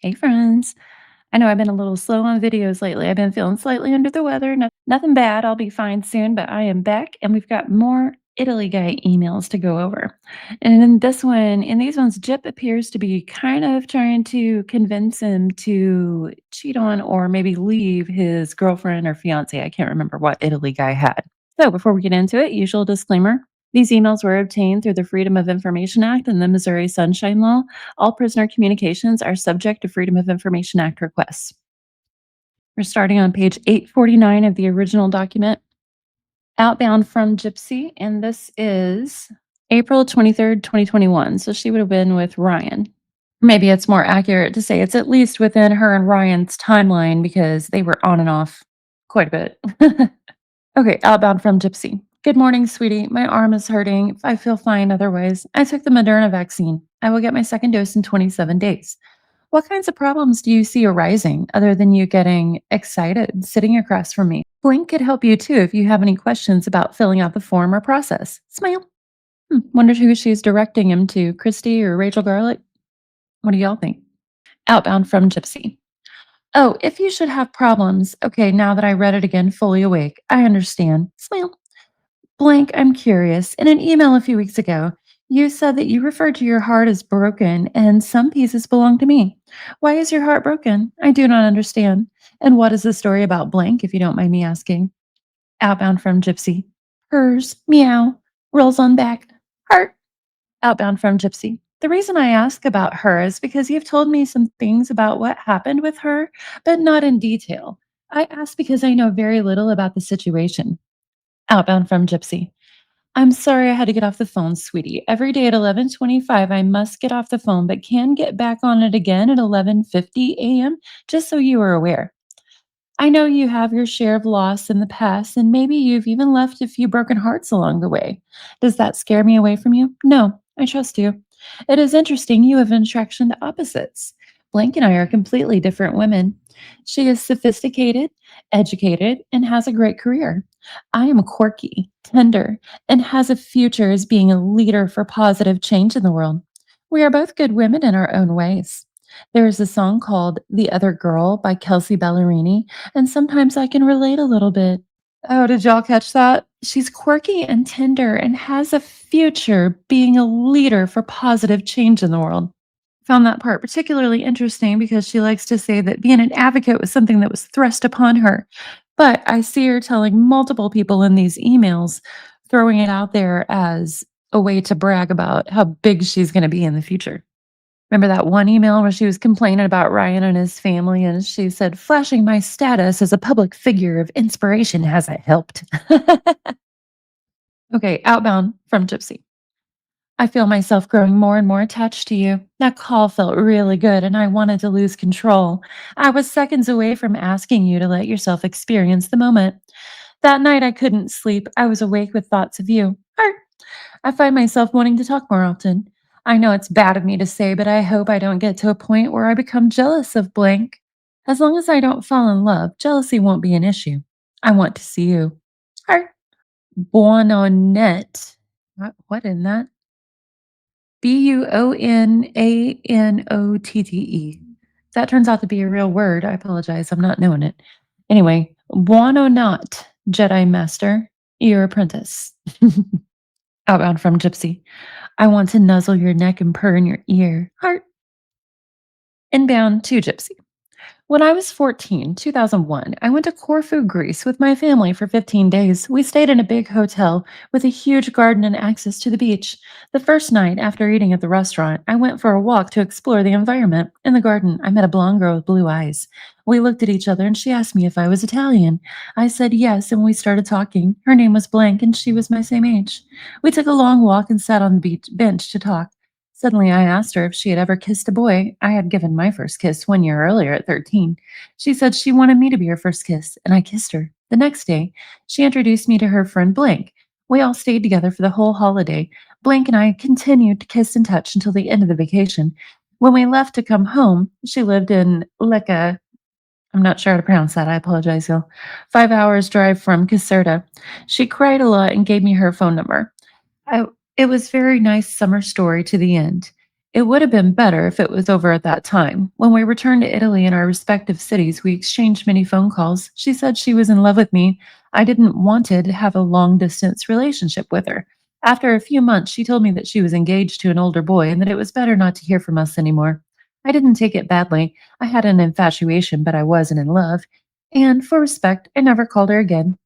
Hey, friends. I know I've been a little slow on videos lately. I've been feeling slightly under the weather. Nothing bad. I'll be fine soon, but I am back and we've got more Italy guy emails to go over. And in these ones, Jip appears to be kind of trying to convince him to cheat on or maybe leave his girlfriend or fiance. I can't remember what Italy guy had. So before we get into it, usual disclaimer. These emails were obtained through the Freedom of Information Act and the Missouri Sunshine Law. All prisoner communications are subject to Freedom of Information Act requests. We're starting on page 849 of the original document, outbound from Gypsy, and this is April 23rd, 2021. So she would have been with Ryan. Maybe it's more accurate to say it's at least within her and Ryan's timeline because they were on and off quite a bit. Okay, outbound from Gypsy. Good morning, sweetie. My arm is hurting. I feel fine otherwise. I took the Moderna vaccine. I will get my second dose in 27 days. What kinds of problems do you see arising other than you getting excited sitting across from me? Blink could help you too if you have any questions about filling out the form or process. Smile. Wonder who she's directing him to, Christy or Rachel Garlic? What do y'all think? Outbound from Gypsy. Oh, if you should have problems. Okay, now that I read it again fully awake, I understand. Smile. Blank, I'm curious. In an email a few weeks ago, you said that you referred to your heart as broken and some pieces belong to me. Why is your heart broken? I do not understand. And what is the story about blank, if you don't mind me asking? Outbound from Gypsy. Hers, meow, rolls on back, heart. Outbound from Gypsy. The reason I ask about her is because you've told me some things about what happened with her, but not in detail. I ask because I know very little about the situation. Outbound from Gypsy. I'm sorry I had to get off the phone, sweetie. Every day at 11:25 I must get off the phone, but can get back on it again at 11:50 a.m. just so you are aware. I know you have your share of loss in the past, and maybe you've even left a few broken hearts along the way. Does that scare me away from you? No, I trust you. It is interesting you have an attraction to opposites. Blank and I are completely different women. She is sophisticated, educated, and has a great career. I am quirky, tender, and has a future as being a leader for positive change in the world. We are both good women in our own ways. There is a song called The Other Girl by Kelsey Ballerini, and sometimes I can relate a little bit. Oh, did y'all catch that? She's quirky and tender and has a future being a leader for positive change in the world. Found that part particularly interesting because she likes to say that being an advocate was something that was thrust upon her. But I see her telling multiple people in these emails, throwing it out there as a way to brag about how big she's going to be in the future. Remember that one email where she was complaining about Ryan and his family, and she said, flashing my status as a public figure of inspiration hasn't helped. Okay, outbound from Gypsy. I feel myself growing more and more attached to you. That call felt really good, and I wanted to lose control. I was seconds away from asking you to let yourself experience the moment. That night, I couldn't sleep. I was awake with thoughts of you. Heart. I find myself wanting to talk more often. I know it's bad of me to say, but I hope I don't get to a point where I become jealous of blank. As long as I don't fall in love, jealousy won't be an issue. I want to see you. Heart. Buononet. What in that? Buonanotte. That turns out to be a real word. I apologize. I'm not knowing it. Anyway, Buononotte, Jedi Master, your apprentice. Outbound from Gypsy. I want to nuzzle your neck and purr in your ear. Heart. Inbound to Gypsy. When I was 14, 2001, I went to Corfu, Greece with my family for 15 days. We stayed in a big hotel with a huge garden and access to the beach. The first night, after eating at the restaurant, I went for a walk to explore the environment. In the garden, I met a blonde girl with blue eyes. We looked at each other and she asked me if I was Italian. I said yes, and we started talking. Her name was Blank and she was my same age. We took a long walk and sat on the bench to talk. Suddenly, I asked her if she had ever kissed a boy. I had given my first kiss 1 year earlier at 13. She said she wanted me to be her first kiss, and I kissed her. The next day, she introduced me to her friend Blank. We all stayed together for the whole holiday. Blank and I continued to kiss and touch until the end of the vacation. When we left to come home, she lived in Lecca. I'm not sure how to pronounce that. I apologize, y'all. 5 hours drive from Caserta. She cried a lot and gave me her phone number. I It was very nice summer story to the end. It would have been better if it was over at that time. When we returned to Italy in our respective cities, we exchanged many phone calls. She said she was in love with me. I didn't want to have a long distance relationship with her. After a few months, she told me that she was engaged to an older boy and that it was better not to hear from us anymore. I didn't take it badly. I had an infatuation, but I wasn't in love. And for respect, I never called her again.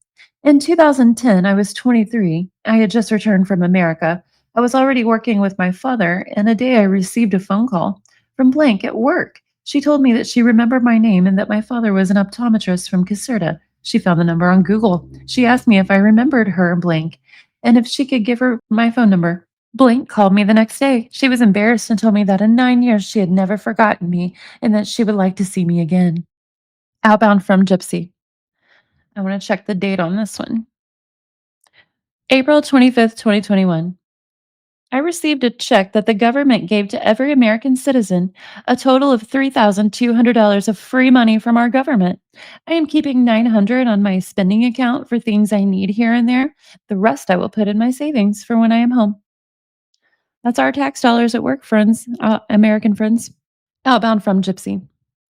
In 2010, I was 23. I had just returned from America. I was already working with my father, and a day I received a phone call from Blank at work. She told me that she remembered my name and that my father was an optometrist from Caserta. She found the number on Google. She asked me if I remembered her, Blank, and if she could give her my phone number. Blank called me the next day. She was embarrassed and told me that in 9 years she had never forgotten me and that she would like to see me again. Outbound from Gypsy. I want to check the date on this one. April 25th, 2021. I received a check that the government gave to every American citizen, a total of $3,200 of free money from our government. I am keeping 900 on my spending account for things I need here and there. The rest I will put in my savings for when I am home. That's our tax dollars at work, friends, American friends. Outbound from Gypsy.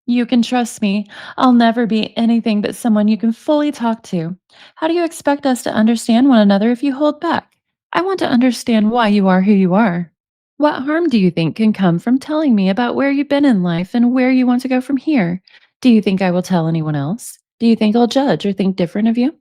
You can trust me. I'll never be anything but someone you can fully talk to. How do you expect us to understand one another if you hold back? I want to understand why you are who you are. What harm do you think can come from telling me about where you've been in life and where you want to go from here? Do you think I will tell anyone else? Do you think I'll judge or think different of you?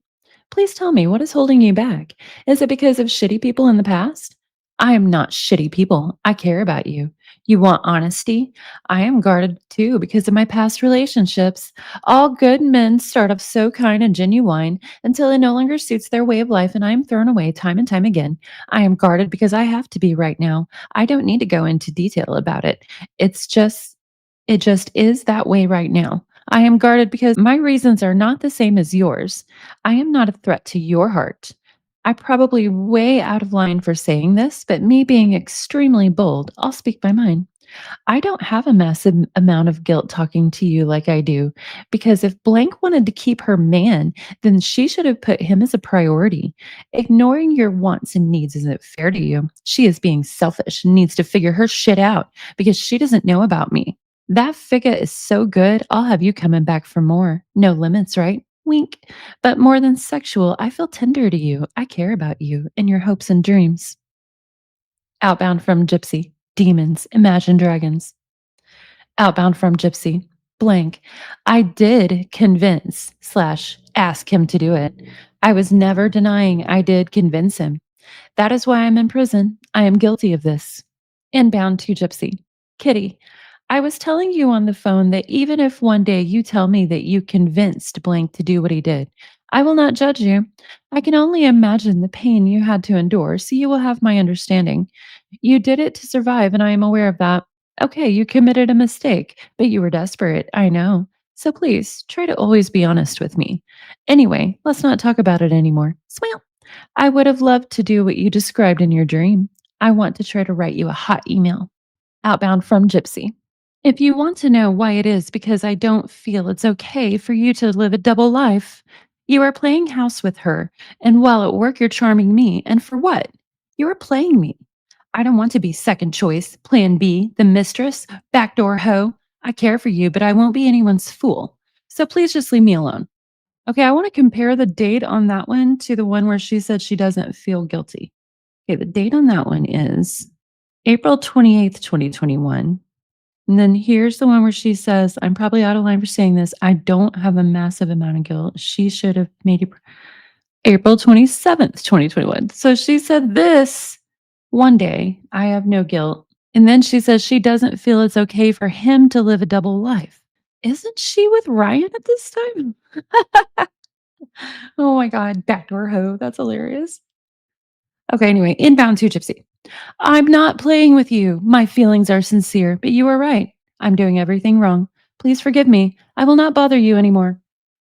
Please tell me, what is holding you back? Is it because of shitty people in the past? I am not shitty people. I care about you. You want honesty? I am guarded too because of my past relationships. All good men start off so kind and genuine until it no longer suits their way of life, and I am thrown away time and time again. I am guarded because I have to be right now. I don't need to go into detail about it. It's just, it just is that way right now. I am guarded because my reasons are not the same as yours. I am not a threat to your heart. I probably way out of line for saying this, but me being extremely bold, I'll speak my mind. I don't have a massive amount of guilt talking to you like I do, because if Blank wanted to keep her man, then she should have put him as a priority. Ignoring your wants and needs isn't fair to you. She is being selfish and needs to figure her shit out because she doesn't know about me. That figure is so good, I'll have you coming back for more. No limits, right? Wink. But more than sexual, I feel tender to you. I care about you and your hopes and dreams. Outbound from Gypsy. Demons. Imagine dragons. Outbound from Gypsy. Blank. I did convince slash ask him to do it. I was never denying I did convince him. That is why I'm in prison. I am guilty of this. Inbound to Gypsy. Kitty, I was telling you on the phone that even if one day you tell me that you convinced Blank to do what he did, I will not judge you. I can only imagine the pain you had to endure, so you will have my understanding. You did it to survive, and I am aware of that. Okay, you committed a mistake, but you were desperate, I know. So please, try to always be honest with me. Anyway, let's not talk about it anymore. Smile. I would have loved to do what you described in your dream. I want to try to write you a hot email. Outbound from Gypsy. If you want to know why it is because I don't feel it's okay for you to live a double life, you are playing house with her, and while at work you're charming me, and for what? You are playing me. I don't want to be second choice, plan B, the mistress, backdoor hoe. I care for you, but I won't be anyone's fool. So please just leave me alone. Okay, I want to compare the date on that one to the one where she said she doesn't feel guilty. Okay, the date on that one is April 28th, 2021. And then here's the one where she says, I'm probably out of line for saying this. I don't have a massive amount of guilt. She should have made you April 27th, 2021. So she said this one day, I have no guilt. And then she says she doesn't feel it's okay for him to live a double life. Isn't she with Ryan at this time? Oh my God, backdoor hoe. That's hilarious. Okay, anyway, inbound to Gypsy. I'm not playing with you. My feelings are sincere, but you are right. I'm doing everything wrong. Please forgive me. I will not bother you anymore.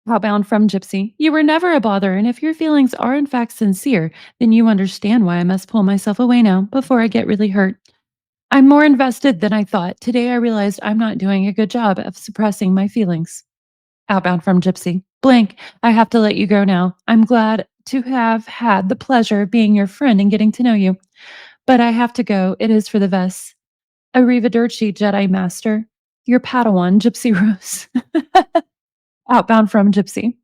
Outbound from Gypsy. You were never a bother, and if your feelings are in fact sincere, then you understand why I must pull myself away now before I get really hurt. I'm more invested than I thought. Today I realized I'm not doing a good job of suppressing my feelings. Outbound from Gypsy. Blank, I have to let you go now. I'm glad to have had the pleasure of being your friend and getting to know you. But I have to go. It is for the best. Arrivederci, Jedi Master. Your Padawan, Gypsy Rose. Outbound from Gypsy.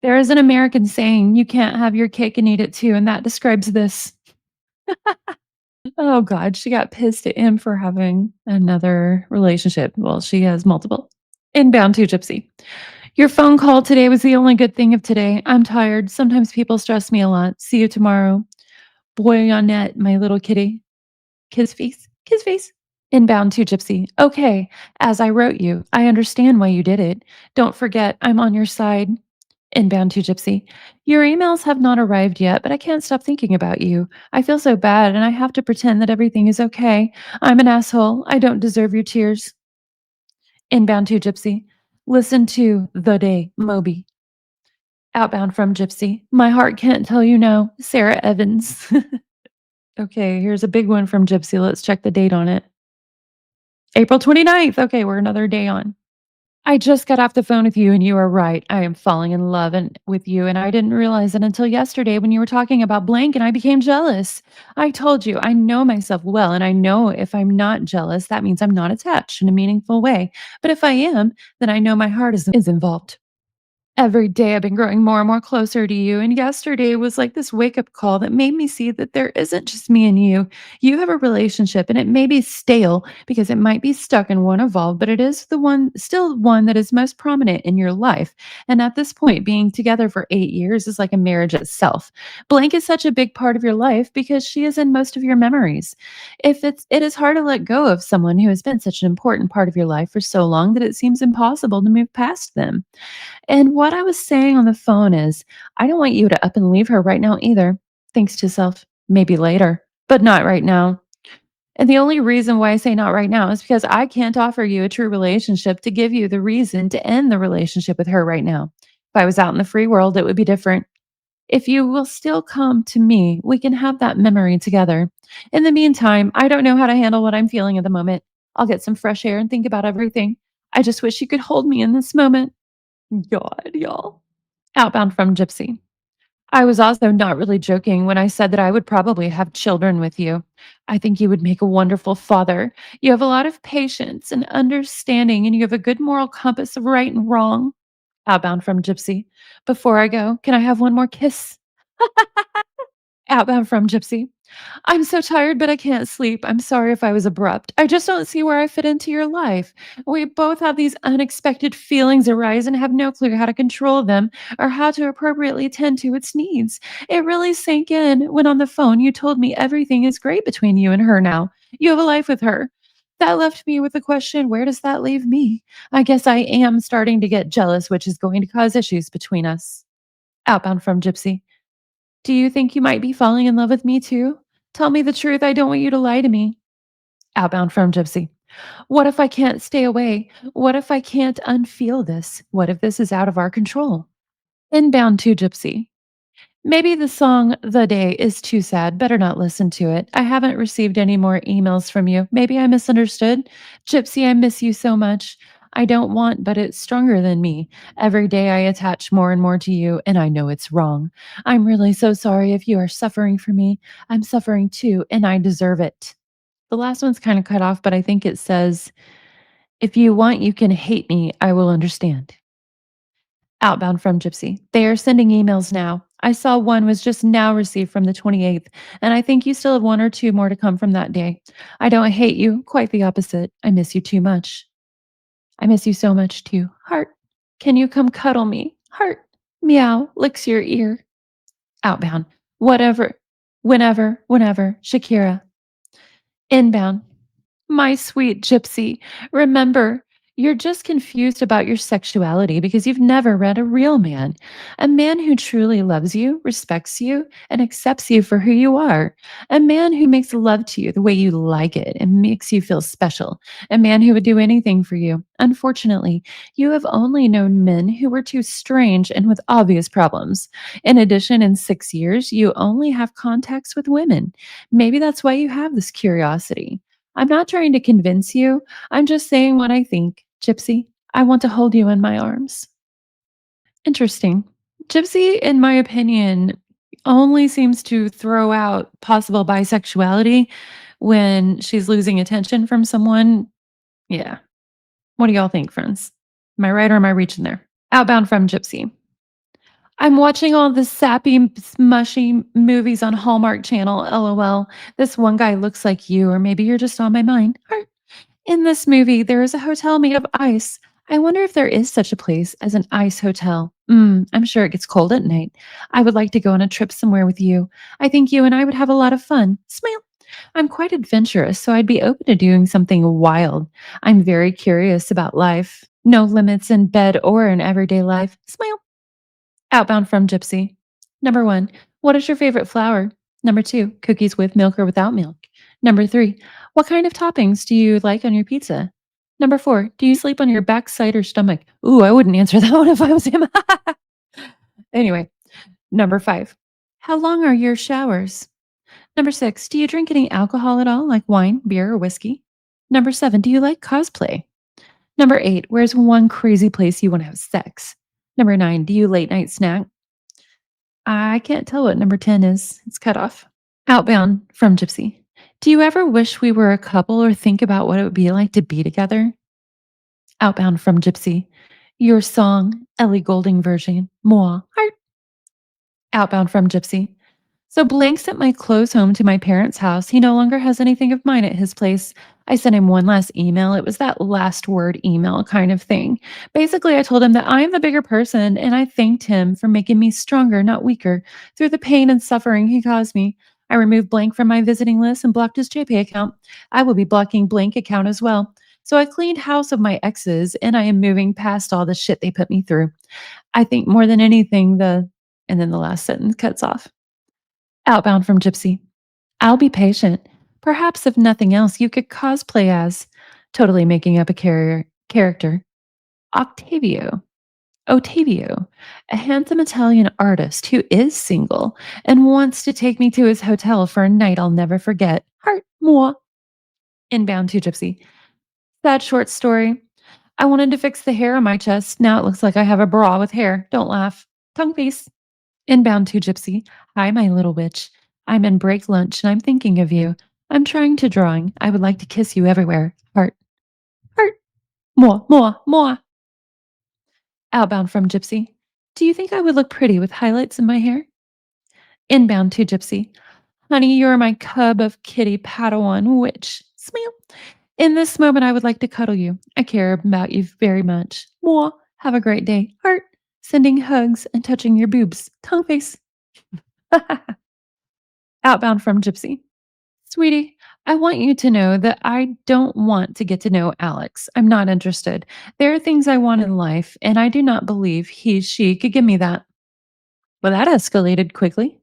There is an American saying, "You can't have your cake and eat it too," and that describes this. Oh god, she got pissed at him for having another relationship. Well, she has multiple. Inbound to Gypsy. Your phone call today was the only good thing of today. I'm tired. Sometimes people stress me a lot. See you tomorrow. Boy on net, my little kitty. Kiss face. Kiss face. Inbound to Gypsy. Okay, as I wrote you, I understand why you did it. Don't forget, I'm on your side. Inbound to Gypsy. Your emails have not arrived yet, but I can't stop thinking about you. I feel so bad, and I have to pretend that everything is okay. I'm an asshole. I don't deserve your tears. Inbound to Gypsy. Listen to The Day, Moby. Outbound from Gypsy. My heart can't tell you no. Sarah Evans. Okay, here's a big one from Gypsy. Let's check the date on it. April 29th. Okay, we're another day on. I just got off the phone with you and you are right. I am falling in love with you and I didn't realize it until yesterday when you were talking about blank and I became jealous. I told you, I know myself well and I know if I'm not jealous, that means I'm not attached in a meaningful way. But if I am, then I know my heart is involved. Every day I've been growing more and more closer to you, and yesterday was like this wake-up call that made me see that there isn't just me and you. You have a relationship and it may be stale because it might be stuck and won't evolve, but it is the one still one that is most prominent in your life. And at this point, being together for 8 years is like a marriage itself. Blank is such a big part of your life because she is in most of your memories. It is hard to let go of someone who has been such an important part of your life for so long that it seems impossible to move past them. And what I was saying on the phone is, I don't want you to up and leave her right now either. Thinks to self, maybe later, but not right now. And the only reason why I say not right now is because I can't offer you a true relationship to give you the reason to end the relationship with her right now. If I was out in the free world, it would be different. If you will still come to me, we can have that memory together. In the meantime, I don't know how to handle what I'm feeling at the moment. I'll get some fresh air and think about everything. I just wish you could hold me in this moment. God, y'all. Outbound from Gypsy. I was also not really joking when I said that I would probably have children with you. I think you would make a wonderful father. You have a lot of patience and understanding, and you have a good moral compass of right and wrong. Outbound from Gypsy. Before I go, can I have one more kiss? Outbound from Gypsy. I'm so tired, but I can't sleep. I'm sorry if I was abrupt. I just don't see where I fit into your life. We both have these unexpected feelings arise and have no clue how to control them or how to appropriately tend to its needs. It really sank in when on the phone you told me everything is great between you and her now. You have a life with her. That left me with the question, where does that leave me? I guess I am starting to get jealous, which is going to cause issues between us. Outbound from Gypsy. Do you think you might be falling in love with me too? Tell me the truth. I don't want you to lie to me. Outbound from Gypsy. What if I can't stay away? What if I can't unfeel this? What if this is out of our control? Inbound to Gypsy. Maybe the song The Day is too sad. Better not listen to it. I haven't received any more emails from you. Maybe I misunderstood. Gypsy, I miss you so much. I don't want, but it's stronger than me. Every day I attach more and more to you, and I know it's wrong. I'm really so sorry if you are suffering for me. I'm suffering too, and I deserve it. The last one's kind of cut off, but I think it says, if you want, you can hate me. I will understand. Outbound from Gypsy. They are sending emails now. I saw one was just now received from the 28th, and I think you still have one or two more to come from that day. I don't hate you, quite the opposite. I miss you too much. I miss you so much too. Heart, can you come cuddle me? Heart, meow, licks your ear. Outbound. Whatever, whenever, Shakira. Inbound. My sweet gypsy, remember, you're just confused about your sexuality because you've never read a real man. A man who truly loves you, respects you, and accepts you for who you are. A man who makes love to you the way you like it and makes you feel special. A man who would do anything for you. Unfortunately, you have only known men who were too strange and with obvious problems. In addition, in 6 years, you only have contacts with women. Maybe that's why you have this curiosity. I'm not trying to convince you. I'm just saying what I think. Gypsy, I want to hold you in my arms. Interesting. Gypsy, in my opinion, only seems to throw out possible bisexuality when she's losing attention from someone. Yeah. What do y'all think, friends? Am I right or am I reaching there? Outbound from Gypsy. I'm watching all the sappy, mushy movies on Hallmark Channel. LOL. This one guy looks like you, or maybe you're just on my mind. Heart. In this movie, there is a hotel made of ice. I wonder if there is such a place as an ice hotel. I'm sure it gets cold at night. I would like to go on a trip somewhere with you. I think you and I would have a lot of fun. Smile. I'm quite adventurous, so I'd be open to doing something wild. I'm very curious about life. No limits in bed or in everyday life. Smile. Outbound from Gypsy. Number one, what is your favorite flower? Number two, cookies with milk or without milk? Number three, what kind of toppings do you like on your pizza? Number four, do you sleep on your backside or stomach? Ooh, I wouldn't answer that one if I was him. Anyway, number five, how long are your showers? Number six, do you drink any alcohol at all, like wine, beer, or whiskey? Number seven, do you like cosplay? Number eight, where's one crazy place you want to have sex? Number nine, do you late night snack? I can't tell what number 10 is. It's cut off. Outbound from Gypsy. Do you ever wish we were a couple or think about what it would be like to be together? Outbound from Gypsy. Your song, Ellie Goulding version. Moi. Heart. Outbound from Gypsy. So Blank sent my clothes home to my parents' house. He no longer has anything of mine at his place. I sent him one last email. It was that last word email kind of thing. Basically, I told him that I am the bigger person and I thanked him for making me stronger, not weaker, through the pain and suffering he caused me. I removed Blank from my visiting list and blocked his JPay account. I will be blocking Blank account as well. So I cleaned house of my exes and I am moving past all the shit they put me through. I think more than anything, and then the last sentence cuts off. Outbound from Gypsy. I'll be patient. Perhaps, if nothing else, you could cosplay as, totally making up a character, Octavio. Ottavio, a handsome Italian artist who is single and wants to take me to his hotel for a night I'll never forget. Heart, moi. Inbound to Gypsy. Sad short story. I wanted to fix the hair on my chest. Now it looks like I have a bra with hair. Don't laugh. Tongue piece. Inbound to Gypsy. Hi, my little witch. I'm in break lunch and I'm thinking of you. I'm trying to drawing. I would like to kiss you everywhere. Heart, heart, more, more, more. Outbound from Gypsy. Do you think I would look pretty with highlights in my hair? Inbound to Gypsy. Honey, you're my cub of kitty Padawan witch. Smile. In this moment, I would like to cuddle you. I care about you very much. Mwah. Have a great day. Heart. Sending hugs and touching your boobs. Tongue face. Outbound from Gypsy. Sweetie, I want you to know that I don't want to get to know Alex. I'm not interested. There are things I want in life, and I do not believe she could give me that. Well, that escalated quickly.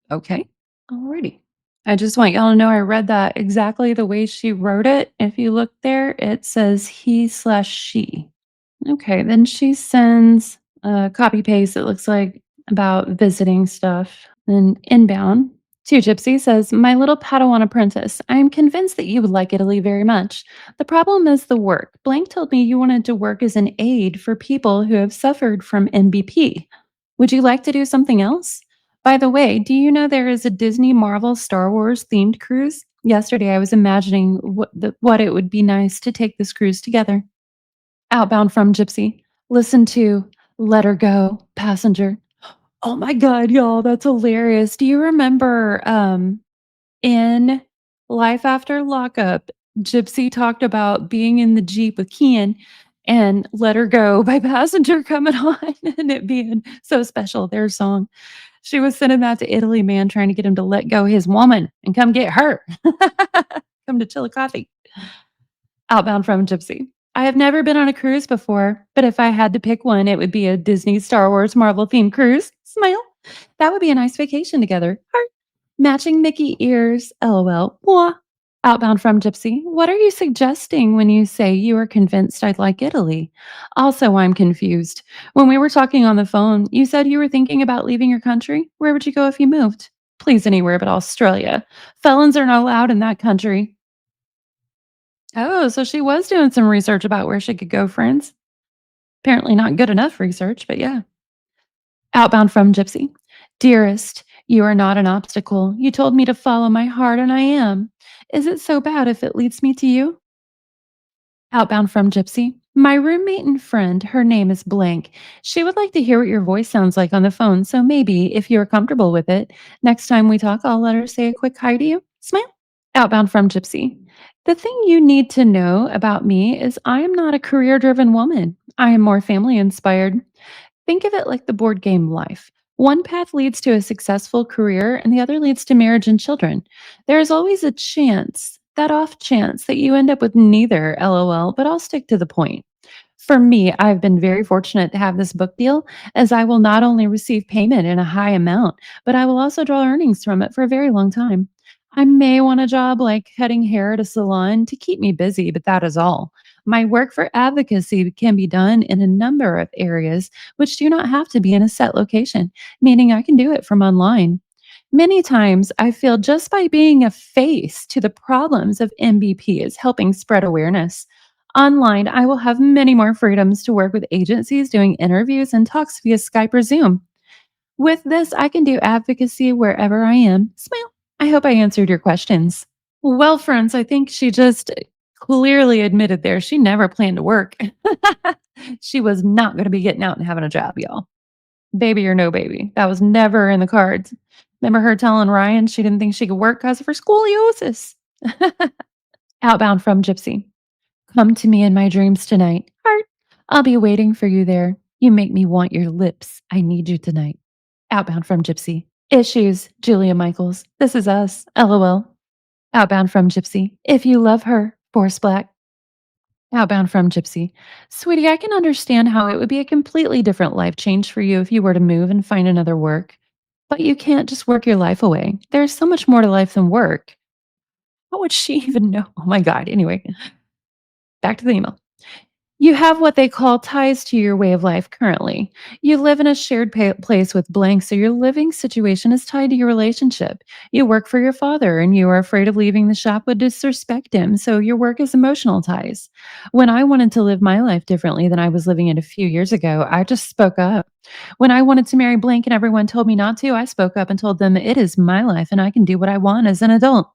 Okay. Alrighty. I just want y'all to know I read that exactly the way she wrote it. If you look there, it says he/she. Okay, then she sends a copy paste, it looks like, about visiting stuff. Then inbound to Gypsy says, my little Padawan apprentice, I am convinced that you would like Italy very much. The problem is the work. Blank told me you wanted to work as an aide for people who have suffered from MBP. Would you like to do something else? By the way, do you know there is a Disney Marvel Star Wars themed cruise? Yesterday I was imagining what it would be nice to take this cruise together. Outbound from Gypsy. Listen to Let Her Go, Passenger. Oh my god, y'all, that's hilarious. Do you remember, in Life After Lockup, Gypsy talked about being in the Jeep with Kian and Let Her Go by Passenger coming on and it being so special, their song. She was sending that to Italy, man, trying to get him to let go his woman and come get her. Come to Chillicothe. Outbound from Gypsy. I have never been on a cruise before, but if I had to pick one, it would be a Disney, Star Wars, Marvel themed cruise. Smile. That would be a nice vacation together. Heart. Matching Mickey ears. LOL. Mwah. Outbound from Gypsy. What are you suggesting when you say you are convinced I'd like Italy? Also, I'm confused. When we were talking on the phone, you said you were thinking about leaving your country. Where would you go if you moved? Please, anywhere but Australia. Felons are not allowed in that country. Oh, so she was doing some research about where she could go, friends. Apparently not good enough research, but yeah. Outbound from Gypsy. Dearest, You are not an obstacle. You told me to follow my heart, and I am. Is it so bad if it leads me to you? Outbound from Gypsy. My roommate and friend, her name is Blank. She would like to hear what your voice sounds like on the phone, so maybe, if you're comfortable with it, next time we talk, I'll let her say a quick hi to you. Smile. Outbound from Gypsy. The thing you need to know about me is I am not a career driven woman. I am more family inspired. Think of it like the board game life. One path leads to a successful career and the other leads to marriage and children. There is always a chance, that off chance, that you end up with neither, lol, but I'll stick to the point. For me, I've been very fortunate to have this book deal, as I will not only receive payment in a high amount, but I will also draw earnings from it for a very long time. I may want a job like cutting hair at a salon to keep me busy, but that is all. My work for advocacy can be done in a number of areas which do not have to be in a set location, meaning I can do it from online. Many times, I feel just by being a face to the problems of MBP is helping spread awareness. Online, I will have many more freedoms to work with agencies doing interviews and talks via Skype or Zoom. With this, I can do advocacy wherever I am. Smile. I hope I answered your questions. Well, friends, I think she just clearly admitted there she never planned to work. She was not going to be getting out and having a job, y'all. Baby or no baby. That was never in the cards. Remember her telling Ryan she didn't think she could work because of her scoliosis? Outbound from Gypsy. Come to me in my dreams tonight. Heart. I'll be waiting for you there. You make me want your lips. I need you tonight. Outbound from Gypsy. Issues, Julia Michaels. This is us. LOL. Outbound from Gypsy. If you love her. Force Black. Outbound from Gypsy. Sweetie, I can understand how it would be a completely different life change for you if you were to move and find another work. But you can't just work your life away. There's so much more to life than work. What would she even know? Oh my God. Anyway, back to the email. You have what they call ties to your way of life currently. You live in a shared place with blank, so your living situation is tied to your relationship. You work for your father and you are afraid of leaving the shop would disrespect him, so your work is emotional ties. When I wanted to live my life differently than I was living it a few years ago, I just spoke up. When I wanted to marry blank and everyone told me not to, I spoke up and told them it is my life and I can do what I want as an adult.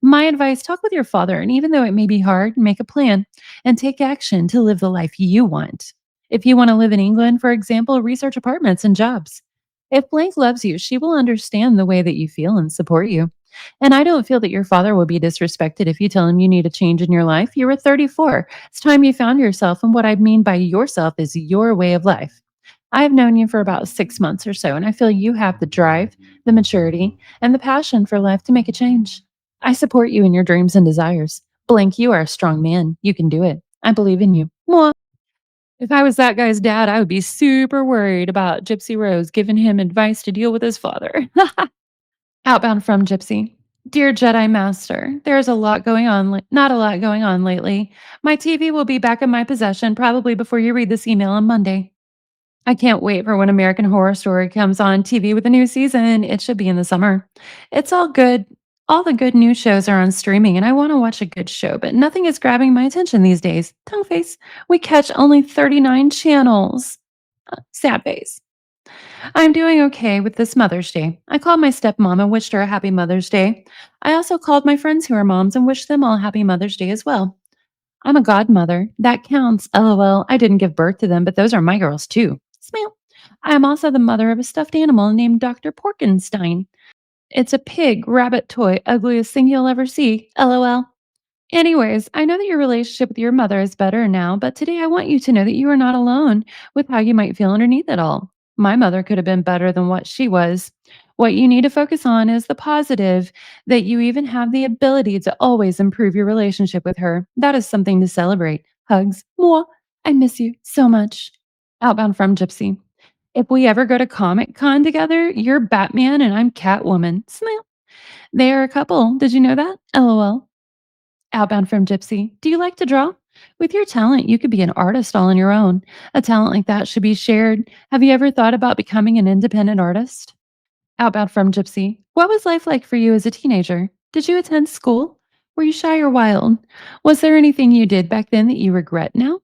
My advice, talk with your father, and even though it may be hard, make a plan and take action to live the life you want. If you want to live in England, for example, research apartments and jobs. If Blank loves you, she will understand the way that you feel and support you. And I don't feel that your father will be disrespected if you tell him you need a change in your life. You were 34. It's time you found yourself. And what I mean by yourself is your way of life. I've known you for about 6 months or so, and I feel you have the drive, the maturity, and the passion for life to make a change. I support you in your dreams and desires. Blank, you are a strong man. You can do it. I believe in you. Mwah. If I was that guy's dad, I would be super worried about Gypsy Rose giving him advice to deal with his father. Outbound from Gypsy. Dear Jedi Master, there's a lot going on, not a lot going on lately. My TV will be back in my possession probably before you read this email on Monday. I can't wait for when American Horror Story comes on TV with a new season. It should be in the summer. It's all good. All the good new shows are on streaming, and I want to watch a good show, but nothing is grabbing my attention these days. Tongue face. We catch only 39 channels. Sad face. I'm doing okay with this Mother's Day. I called my stepmom and wished her a happy Mother's Day. I also called my friends who are moms and wished them all happy Mother's Day as well. I'm a godmother. That counts. LOL. I didn't give birth to them, but those are my girls too. Smile. I am also the mother of a stuffed animal named Dr. Porkenstein. It's a pig rabbit toy, ugliest thing you'll ever see. LOL. Anyways, I know that your relationship with your mother is better now, but today I want you to know that you are not alone with how you might feel underneath it all. My mother could have been better than what she was. What you need to focus on is the positive, that you even have the ability to always improve your relationship with her. That is something to celebrate. Hugs. Mwah. I miss you so much. Outbound from Gypsy. If we ever go to Comic Con together, you're Batman and I'm Catwoman. Smile. They are a couple. Did you know that? LOL. Outbound from Gypsy. Do you like to draw? With your talent, you could be an artist all on your own. A talent like that should be shared. Have you ever thought about becoming an independent artist? Outbound from Gypsy. What was life like for you as a teenager? Did you attend school? Were you shy or wild? Was there anything you did back then that you regret now?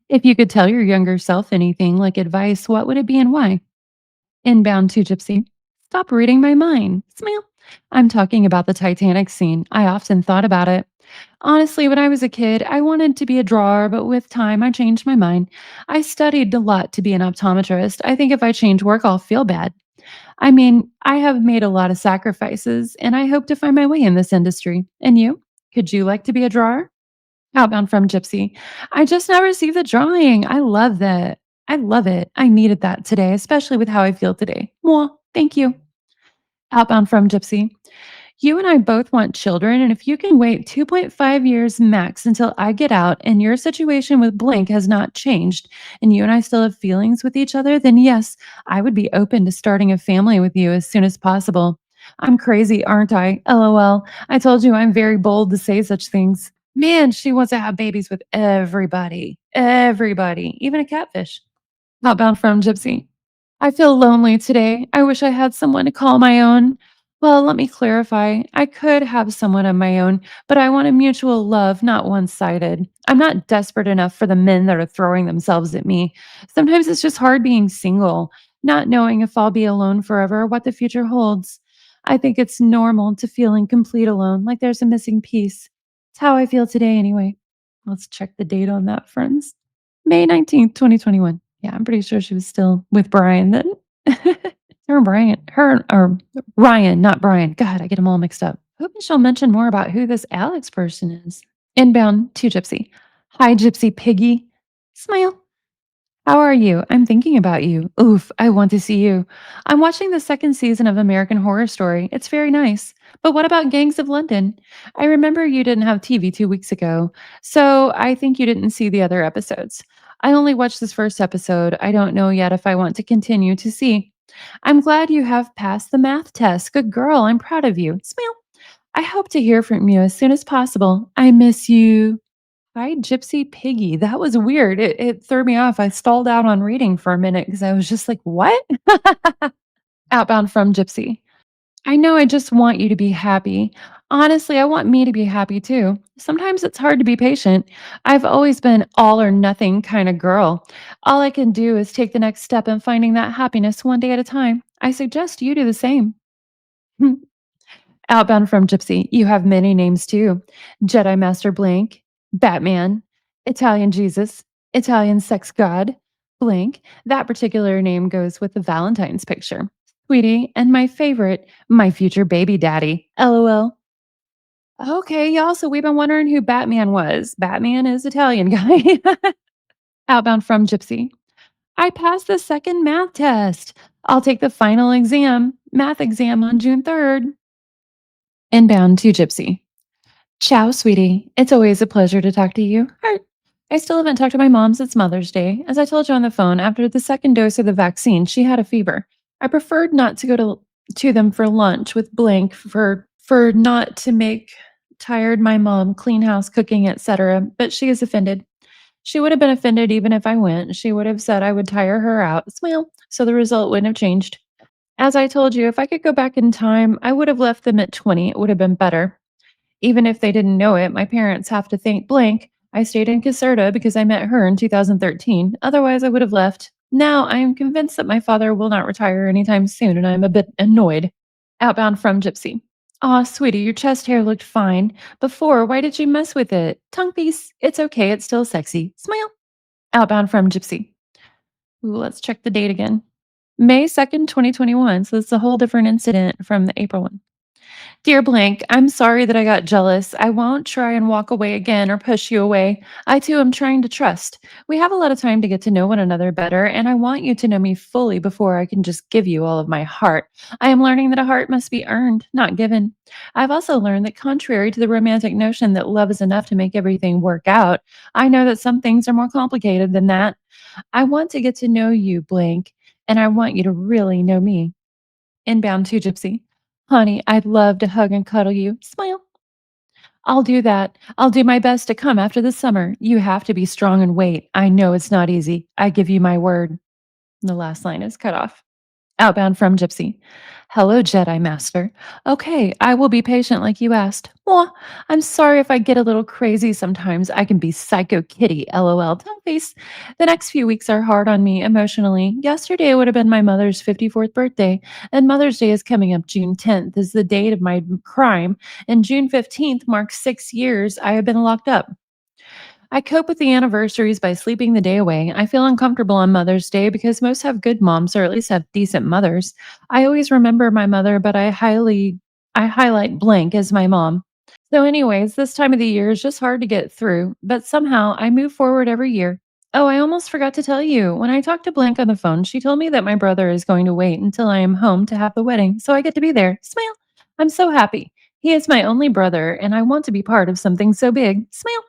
If you could tell your younger self anything like advice, what would it be and why? Inbound to Gypsy. Stop reading my mind. Smile. I'm talking about the Titanic scene. I often thought about it. Honestly, when I was a kid, I wanted to be a drawer, but with time, I changed my mind. I studied a lot to be an optometrist. I think if I change work, I'll feel bad. I mean, I have made a lot of sacrifices, and I hope to find my way in this industry. And you? Could you like to be a drawer? Outbound from Gypsy. I just now received the drawing. I love that. I love it. I needed that today, especially with how I feel today. Well, thank you. Outbound from Gypsy. You and I both want children, and if you can wait 2.5 years max until I get out and your situation with Blink has not changed, and you and I still have feelings with each other, then yes, I would be open to starting a family with you as soon as possible. I'm crazy, aren't I? LOL. I told you I'm very bold to say such things. Man, she wants to have babies with everybody. Everybody, even a catfish. Outbound from Gypsy. I feel lonely today. I wish I had someone to call my own. Well, let me clarify. I could have someone of my own, but I want a mutual love, not one sided. I'm not desperate enough for the men that are throwing themselves at me. Sometimes it's just hard being single, not knowing if I'll be alone forever or what the future holds. I think it's normal to feel incomplete alone, like there's a missing piece. It's how I feel today, anyway. Let's check the date on that, friends. May 19th, 2021. Yeah, I'm pretty sure she was still with Brian then. Her and Brian, her or Ryan, not Brian. God, I get them all mixed up. Hoping she'll mention more about who this Alex person is. Inbound to Gypsy. Hi, Gypsy Piggy. Smile. How are you? I'm thinking about you. Oof, I want to see you. I'm watching the second season of American Horror Story. It's very nice. But what about Gangs of London? I remember you didn't have TV 2 weeks ago, so I think you didn't see the other episodes. I only watched this first episode. I don't know yet if I want to continue to see. I'm glad you have passed the math test. Good girl. I'm proud of you. Smile. I hope to hear from you as soon as possible. I miss you. Hi, Gypsy Piggy. That was weird. It threw me off. I stalled out on reading for a minute because I was just like, what? Outbound from Gypsy. I know I just want you to be happy. Honestly, I want me to be happy too. Sometimes it's hard to be patient. I've always been all or nothing kind of girl. All I can do is take the next step in finding that happiness one day at a time. I suggest you do the same. Outbound from Gypsy, you have many names too: Jedi Master Blank, Batman, Italian Jesus, Italian Sex God, Blank. That particular name goes with the Valentine's picture. Sweetie, and my favorite, my future baby daddy. LOL. Okay, y'all, so we've been wondering who Batman was. Batman is Italian guy. Outbound from Gypsy. I passed the second math test. I'll take the final math exam on June 3rd. Inbound to Gypsy. Ciao, sweetie. It's always a pleasure to talk to you. Heart. I still haven't talked to my mom since Mother's Day. As I told you on the phone, after the second dose of the vaccine, she had a fever. I preferred not to go to them for lunch with Blank for not to make tired my mom, clean house, cooking, etc. But she is offended. She would have been offended even if I went. She would have said I would tire her out. Well, so the result wouldn't have changed. As I told you, if I could go back in time, I would have left them at 20. It would have been better. Even if they didn't know it, my parents have to thank Blank. I stayed in Caserta because I met her in 2013. Otherwise, I would have left. Now, I am convinced that my father will not retire anytime soon, and I'm a bit annoyed. Outbound from Gypsy. Aw, sweetie, your chest hair looked fine. Before, why did you mess with it? Tongue piece. It's okay, it's still sexy. Smile. Outbound from Gypsy. Ooh, let's check the date again. May 2nd, 2021. So it's a whole different incident from the April one. Dear Blank, I'm sorry that I got jealous. I won't try and walk away again or push you away. I too am trying to trust. We have a lot of time to get to know one another better, and I want you to know me fully before I can just give you all of my heart. I am learning that a heart must be earned, not given. I've also learned that, contrary to the romantic notion that love is enough to make everything work out, I know that some things are more complicated than that. I want to get to know you, Blank, and I want you to really know me. Inbound to Gypsy. Honey, I'd love to hug and cuddle you. Smile. I'll do that. I'll do my best to come after the summer. You have to be strong and wait. I know it's not easy. I give you my word. The last line is cut off. Outbound from Gypsy. Hello, Jedi Master. Okay, I will be patient like you asked. Mwah. I'm sorry if I get a little crazy sometimes. I can be Psycho Kitty, lol. Tongue face. The next few weeks are hard on me emotionally. Yesterday would have been my mother's 54th birthday, and Mother's Day is coming up June 10th, is the date of my crime, and June 15th marks 6 years I have been locked up. I cope with the anniversaries by sleeping the day away. I feel uncomfortable on Mother's Day because most have good moms or at least have decent mothers. I always remember my mother, but I highlight blank as my mom. So anyways, this time of the year is just hard to get through, but somehow I move forward every year. Oh, I almost forgot to tell you. When I talked to Blank on the phone, she told me that my brother is going to wait until I am home to have the wedding, so I get to be there. Smile. I'm so happy. He is my only brother, and I want to be part of something so big. Smile.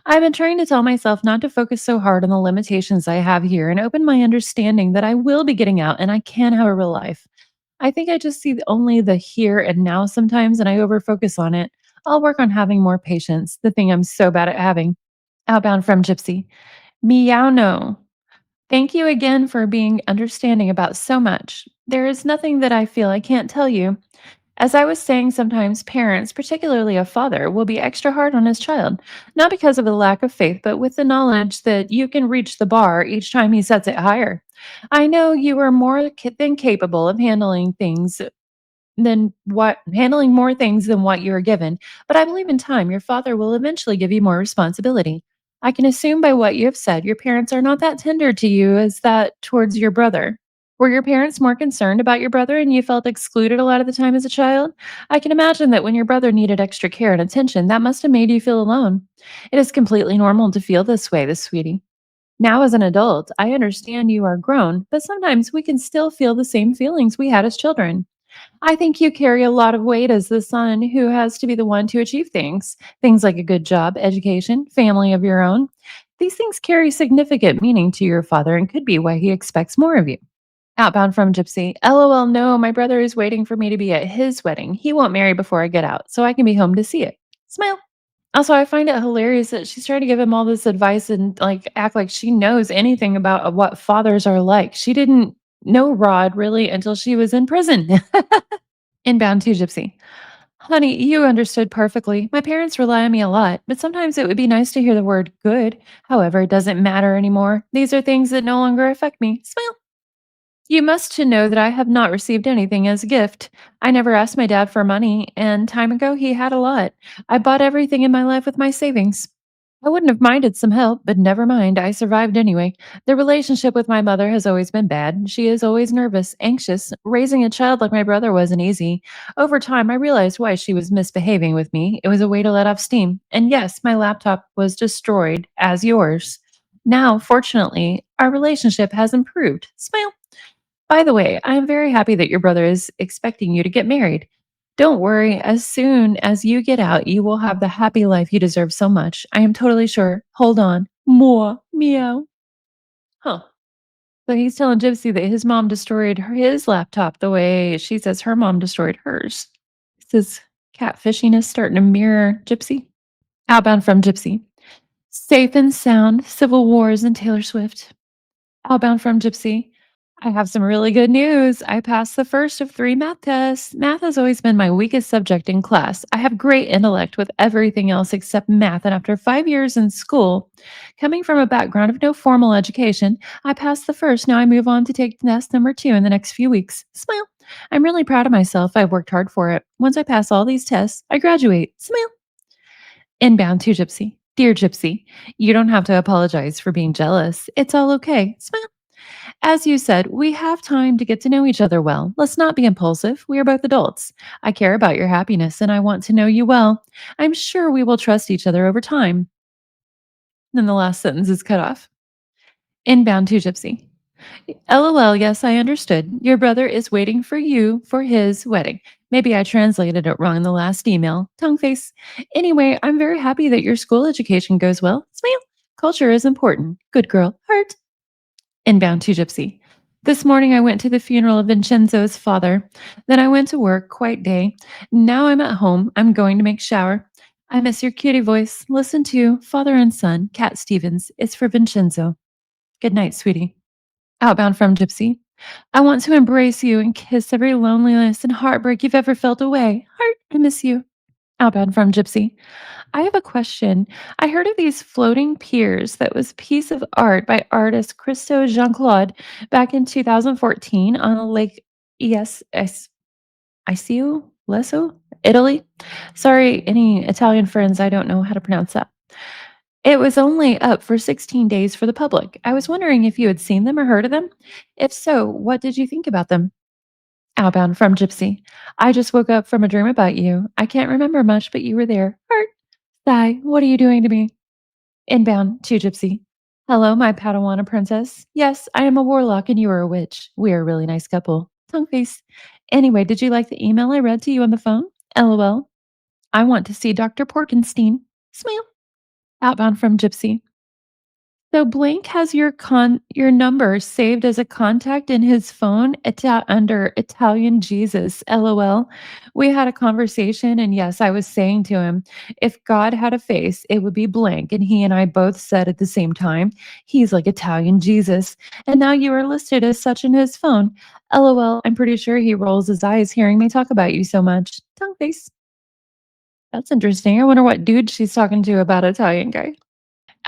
I've been trying to tell myself not to focus so hard on the limitations I have here and open my understanding that I will be getting out and I can have a real life. I think I just see only the here and now sometimes and I overfocus on it. I'll work on having more patience, the thing I'm so bad at having. Outbound from Gypsy. Meow no. Thank you again for being understanding about so much. There is nothing that I feel I can't tell you. As I was saying, sometimes parents, particularly a father, will be extra hard on his child, not because of a lack of faith, but with the knowledge that you can reach the bar each time he sets it higher. I know you are more than capable of handling more things than what you are given, but I believe in time your father will eventually give you more responsibility. I can assume by what you have said, your parents are not that tender to you as that towards your brother. Were your parents more concerned about your brother and you felt excluded a lot of the time as a child? I can imagine that when your brother needed extra care and attention, that must have made you feel alone. It is completely normal to feel this way, this sweetie. Now, as an adult, I understand you are grown, but sometimes we can still feel the same feelings we had as children. I think you carry a lot of weight as the son who has to be the one to achieve things. Things like a good job, education, family of your own. These things carry significant meaning to your father and could be why he expects more of you. Outbound from Gypsy. LOL, no, my brother is waiting for me to be at his wedding. He won't marry before I get out, so I can be home to see it. Smile. Also, I find it hilarious that she's trying to give him all this advice and like act like she knows anything about what fathers are like. She didn't know Rod really until she was in prison. Inbound to Gypsy. Honey, you understood perfectly. My parents rely on me a lot, but sometimes it would be nice to hear the word good. However, it doesn't matter anymore. These are things that no longer affect me. Smile. You must to know that I have not received anything as a gift. I never asked my dad for money, and time ago he had a lot. I bought everything in my life with my savings. I wouldn't have minded some help, but never mind, I survived anyway. The relationship with my mother has always been bad. She is always nervous, anxious. Raising a child like my brother wasn't easy. Over time, I realized why she was misbehaving with me. It was a way to let off steam. And yes, my laptop was destroyed, as yours. Now, fortunately, our relationship has improved. Smile. By the way, I am very happy that your brother is expecting you to get married. Don't worry, as soon as you get out, you will have the happy life you deserve so much. I am totally sure. Hold on. More. Meow. Huh. So he's telling Gypsy that his mom destroyed his laptop the way she says her mom destroyed hers. This catfishiness starting to mirror Gypsy. Outbound from Gypsy. Safe and sound, civil wars, and Taylor Swift. Outbound from Gypsy. I have some really good news. I passed the first of 3 math tests. Math has always been my weakest subject in class. I have great intellect with everything else except math, and after 5 years in school, coming from a background of no formal education, I passed the first. Now I move on to take test number 2 in the next few weeks. Smile. I'm really proud of myself. I've worked hard for it. Once I pass all these tests, I graduate. Smile. Inbound to Gypsy. Dear Gypsy, you don't have to apologize for being jealous. It's all okay. Smile. As you said, we have time to get to know each other well. Let's not be impulsive. We are both adults. I care about your happiness and I want to know you well. I'm sure we will trust each other over time. Then the last sentence is cut off. Inbound to Gypsy. LOL, yes, I understood. Your brother is waiting for you for his wedding. Maybe I translated it wrong in the last email. Tongue face. Anyway, I'm very happy that your school education goes well. Smile. Culture is important. Good girl. Heart. Inbound to Gypsy. This morning I went to the funeral of Vincenzo's father. Then I went to work, quite day. Now I'm at home. I'm going to make shower. I miss your cutie voice. Listen to Father and Son, Cat Stevens. It's for Vincenzo. Good night, sweetie. Outbound from Gypsy. I want to embrace you and kiss every loneliness and heartbreak you've ever felt away. Heart, I miss you. Outbound from Gypsy. I have a question. I heard of these floating piers that was a piece of art by artist Christo Jean Claude back in 2014 on Lake Es Iseo, Lesso, Italy. Sorry, any Italian friends, I don't know how to pronounce that. It was only up for 16 days for the public. I was wondering if you had seen them or heard of them. If so, what did you think about them? Outbound from Gypsy. I just woke up from a dream about you. I can't remember much, but you were there. Heart. Sigh. What are you doing to me? Inbound to Gypsy. Hello, my Padawana princess. Yes, I am a warlock and you are a witch. We are a really nice couple. Tongue face. Anyway, did you like the email I read to you on the phone? LOL. I want to see Dr. Porkenstein. Smile. Outbound from Gypsy. So Blake has your number saved as a contact in his phone under Italian Jesus, LOL. We had a conversation, and yes, I was saying to him, if God had a face, it would be blank. And he and I both said at the same time, he's like Italian Jesus. And now you are listed as such in his phone. LOL, I'm pretty sure he rolls his eyes hearing me talk about you so much. Tongue face. That's interesting. I wonder what dude she's talking to about Italian guy.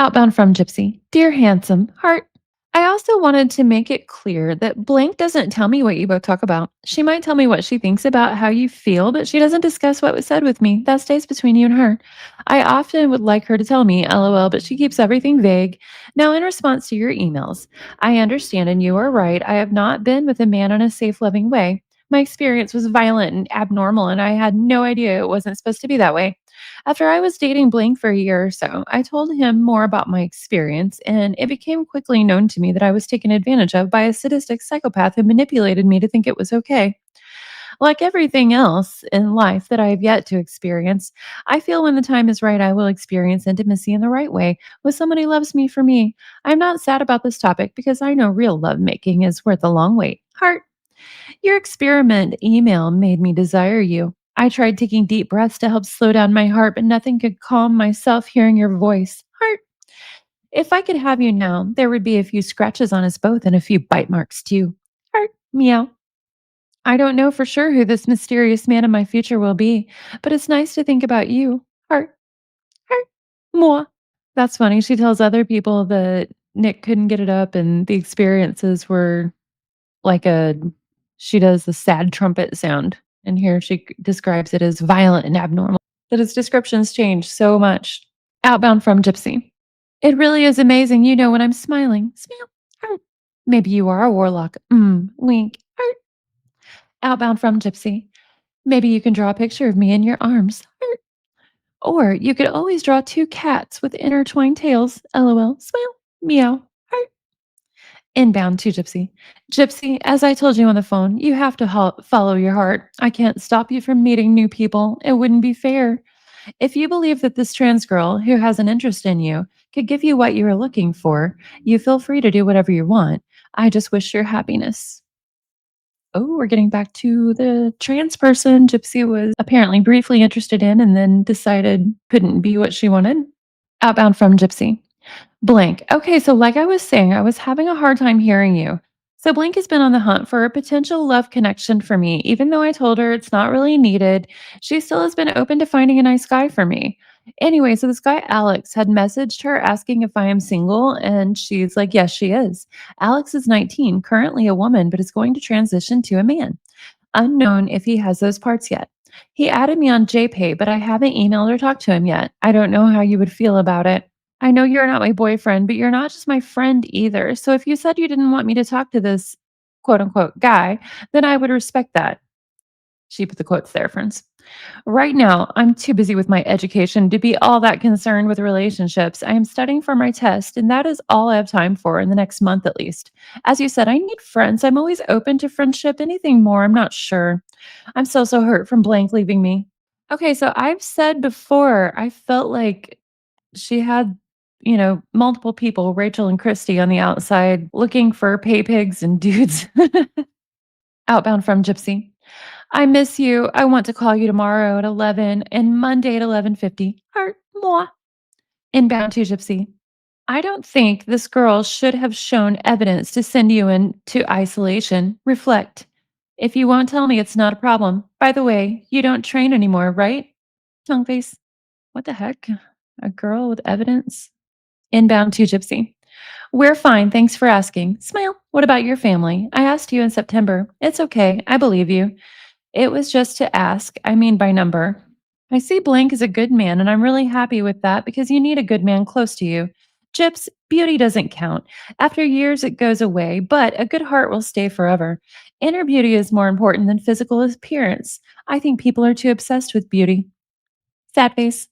Outbound from Gypsy. Dear handsome heart, I also wanted to make it clear that Blank doesn't tell me what you both talk about. She might tell me what she thinks about how you feel, but she doesn't discuss what was said with me. That stays between you and her. I often would like her to tell me, LOL, but she keeps everything vague. Now, in response to your emails, I understand and you are right. I have not been with a man in a safe, loving way. My experience was violent and abnormal, and I had no idea it wasn't supposed to be that way. After I was dating Blank for a year or so, I told him more about my experience, and it became quickly known to me that I was taken advantage of by a sadistic psychopath who manipulated me to think it was okay. Like everything else in life that I have yet to experience, I feel when the time is right, I will experience intimacy in the right way with someone who loves me for me. I'm not sad about this topic because I know real lovemaking is worth a long wait. Heart. Your experiment email made me desire you. I tried taking deep breaths to help slow down my heart, but nothing could calm myself hearing your voice. Heart, if I could have you now, there would be a few scratches on us both and a few bite marks too. Heart, meow. I don't know for sure who this mysterious man in my future will be, but it's nice to think about you. Heart, heart, moi. That's funny. She tells other people that Nick couldn't get it up and the experiences were like a she does the sad trumpet sound, and here she describes it as violent and abnormal. That his descriptions change so much. Outbound from Gypsy. It really is amazing, you know when I'm smiling. Smile. Heart. Maybe you are a warlock. Wink. Heart. Outbound from Gypsy. Maybe you can draw a picture of me in your arms. Heart. Or you could always draw two cats with intertwined tails. LOL. Smile. Meow. Heart. Inbound to Gypsy. Gypsy, as I told you on the phone, you have to follow your heart. I can't stop you from meeting new people. It wouldn't be fair. If you believe that this trans girl who has an interest in you could give you what you are looking for, you feel free to do whatever you want. I just wish your happiness. Oh, we're getting back to the trans person Gypsy was apparently briefly interested in and then decided couldn't be what she wanted. Outbound from Gypsy. Blank. Okay, so like I was saying, I was having a hard time hearing you. So Blank has been on the hunt for a potential love connection for me. Even though I told her it's not really needed, she still has been open to finding a nice guy for me. Anyway, so this guy Alex had messaged her asking if I am single, and she's like, yes, she is. Alex is 19, currently a woman, but is going to transition to a man. Unknown if he has those parts yet. He added me on JPay, but I haven't emailed or talked to him yet. I don't know how you would feel about it. I know you're not my boyfriend, but you're not just my friend either. So if you said you didn't want me to talk to this quote unquote guy, then I would respect that. She put the quotes there, friends. Right now, I'm too busy with my education to be all that concerned with relationships. I am studying for my test, and that is all I have time for in the next month at least. As you said, I need friends. I'm always open to friendship. Anything more, I'm not sure. I'm so hurt from Blank leaving me. Okay, so I've said before, I felt like she had, multiple people, Rachel and Christy, on the outside looking for pay pigs and dudes. Outbound from Gypsy. I miss you. I want to call you tomorrow at 11 and Monday at 11:50. Heart, moi. Inbound to Gypsy. I don't think this girl should have shown evidence to send you into isolation. Reflect. If you won't tell me, it's not a problem. By the way, you don't train anymore, right? Tongue face. What the heck? A girl with evidence? Inbound to Gypsy. We're fine. Thanks for asking. Smile. What about your family? I asked you in September. It's okay. I believe you. It was just to ask. I mean, by number. I see Blank is a good man, and I'm really happy with that because you need a good man close to you. Gyps, beauty doesn't count. After years, it goes away, but a good heart will stay forever. Inner beauty is more important than physical appearance. I think people are too obsessed with beauty. Sad face.